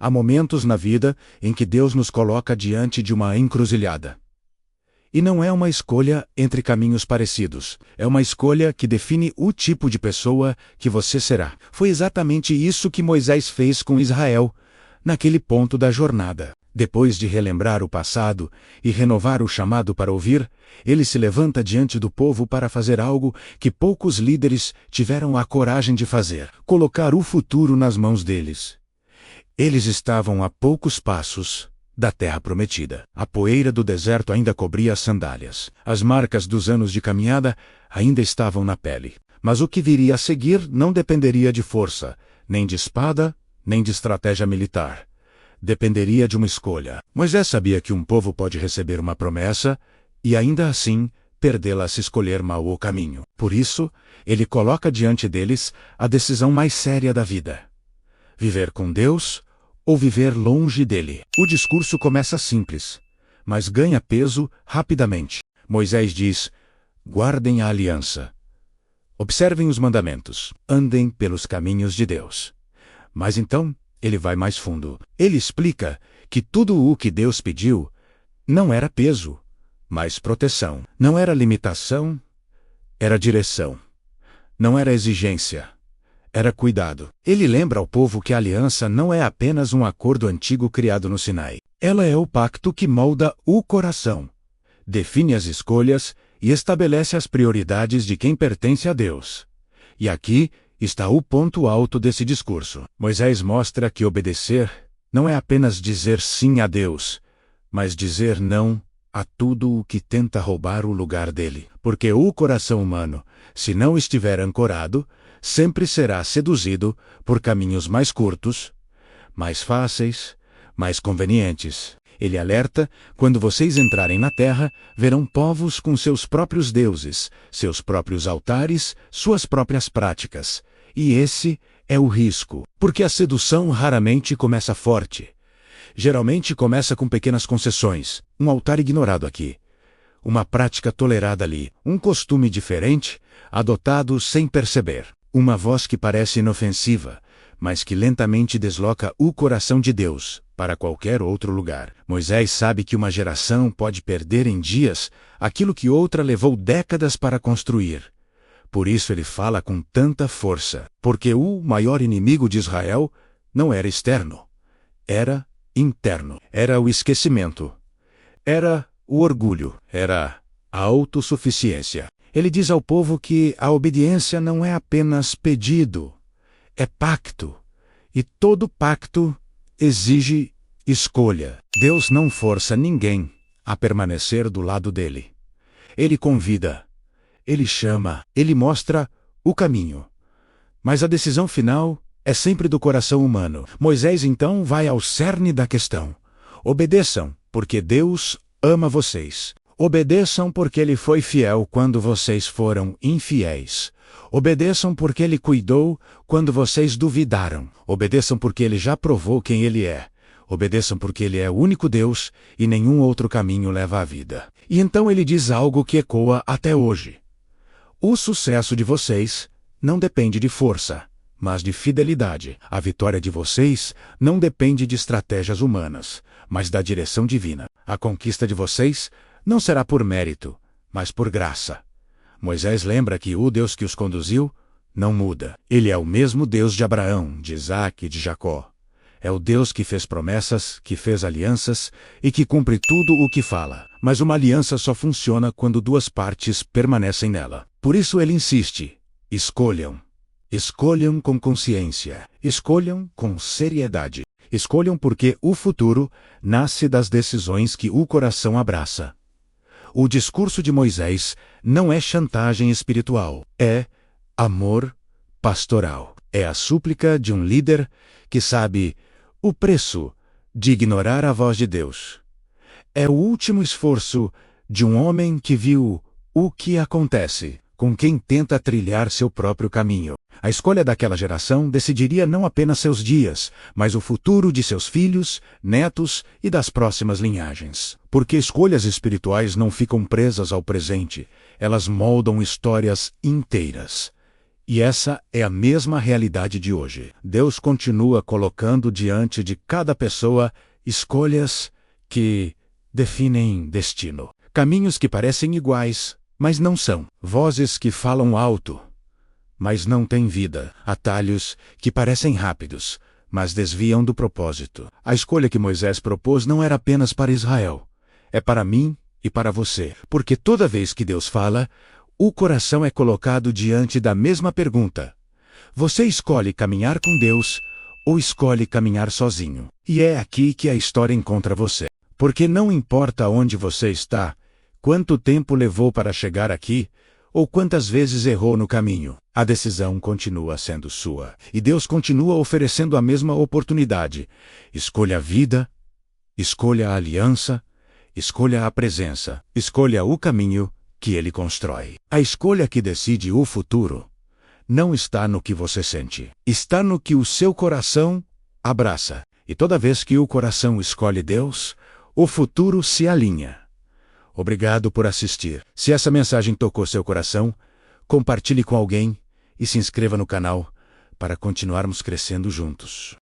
Há momentos na vida em que Deus nos coloca diante de uma encruzilhada. E não é uma escolha entre caminhos parecidos. É uma escolha que define o tipo de pessoa que você será. Foi exatamente isso que Moisés fez com Israel, naquele ponto da jornada. Depois de relembrar o passado e renovar o chamado para ouvir, ele se levanta diante do povo para fazer algo que poucos líderes tiveram a coragem de fazer: colocar o futuro nas mãos deles. Eles estavam a poucos passos da terra prometida. A poeira do deserto ainda cobria as sandálias. As marcas dos anos de caminhada ainda estavam na pele. Mas o que viria a seguir não dependeria de força, nem de espada, nem de estratégia militar. Dependeria de uma escolha. Moisés sabia que um povo pode receber uma promessa e ainda assim perdê-la se escolher mal o caminho. Por isso, ele coloca diante deles a decisão mais séria da vida: viver com Deus ou viver longe dele. O discurso começa simples, mas ganha peso rapidamente. Moisés diz: guardem a aliança. Observem os mandamentos. Andem pelos caminhos de Deus. Mas então, ele vai mais fundo. Ele explica que tudo o que Deus pediu não era peso, mas proteção. Não era limitação, era direção. Não era exigência, era cuidado. Ele lembra ao povo que a aliança não é apenas um acordo antigo criado no Sinai. Ela é o pacto que molda o coração, define as escolhas e estabelece as prioridades de quem pertence a Deus. E aqui está o ponto alto desse discurso. Moisés mostra que obedecer não é apenas dizer sim a Deus, mas dizer não a tudo o que tenta roubar o lugar dele. Porque o coração humano, se não estiver ancorado, sempre será seduzido por caminhos mais curtos, mais fáceis, mais convenientes. Ele alerta: quando vocês entrarem na terra, verão povos com seus próprios deuses, seus próprios altares, suas próprias práticas. E esse é o risco, porque a sedução raramente começa forte. Geralmente começa com pequenas concessões, um altar ignorado aqui, uma prática tolerada ali, um costume diferente, adotado sem perceber, uma voz que parece inofensiva, mas que lentamente desloca o coração de Deus para qualquer outro lugar. Moisés sabe que uma geração pode perder em dias aquilo que outra levou décadas para construir. Por isso ele fala com tanta força, porque o maior inimigo de Israel não era externo, era interno. Era o esquecimento, era o orgulho, era a autossuficiência. Ele diz ao povo que a obediência não é apenas pedido, é pacto. E todo pacto exige escolha. Deus não força ninguém a permanecer do lado dele. Ele convida, ele chama, ele mostra o caminho. Mas a decisão final é sempre do coração humano. Moisés então vai ao cerne da questão. Obedeçam, porque Deus ama vocês. Obedeçam porque Ele foi fiel quando vocês foram infiéis. Obedeçam porque Ele cuidou quando vocês duvidaram. Obedeçam porque Ele já provou quem Ele é. Obedeçam porque Ele é o único Deus e nenhum outro caminho leva à vida. E então ele diz algo que ecoa até hoje: o sucesso de vocês não depende de força, mas de fidelidade. A vitória de vocês não depende de estratégias humanas, mas da direção divina. A conquista de vocês não será por mérito, mas por graça. Moisés lembra que o Deus que os conduziu não muda. Ele é o mesmo Deus de Abraão, de Isaque e de Jacó. É o Deus que fez promessas, que fez alianças e que cumpre tudo o que fala. Mas uma aliança só funciona quando duas partes permanecem nela. Por isso ele insiste: escolham. Escolham com consciência. Escolham com seriedade. Escolham porque o futuro nasce das decisões que o coração abraça. O discurso de Moisés não é chantagem espiritual, é amor pastoral. É a súplica de um líder que sabe o preço de ignorar a voz de Deus. É o último esforço de um homem que viu o que acontece com quem tenta trilhar seu próprio caminho. A escolha daquela geração decidiria não apenas seus dias, mas o futuro de seus filhos, netos e das próximas linhagens. Porque escolhas espirituais não ficam presas ao presente, elas moldam histórias inteiras. E essa é a mesma realidade de hoje. Deus continua colocando diante de cada pessoa escolhas que definem destino. Caminhos que parecem iguais, mas não são. Vozes que falam alto, mas não têm vida. Atalhos que parecem rápidos, mas desviam do propósito. A escolha que Moisés propôs não era apenas para Israel. É para mim e para você. Porque toda vez que Deus fala, o coração é colocado diante da mesma pergunta. Você escolhe caminhar com Deus ou escolhe caminhar sozinho? E é aqui que a história encontra você. Porque não importa onde você está, quanto tempo levou para chegar aqui, ou quantas vezes errou no caminho, a decisão continua sendo sua. E Deus continua oferecendo a mesma oportunidade. Escolha a vida, escolha a aliança, escolha a presença, escolha o caminho que Ele constrói. A escolha que decide o futuro não está no que você sente, está no que o seu coração abraça. E toda vez que o coração escolhe Deus, o futuro se alinha. Obrigado por assistir. Se essa mensagem tocou seu coração, compartilhe com alguém e se inscreva no canal para continuarmos crescendo juntos.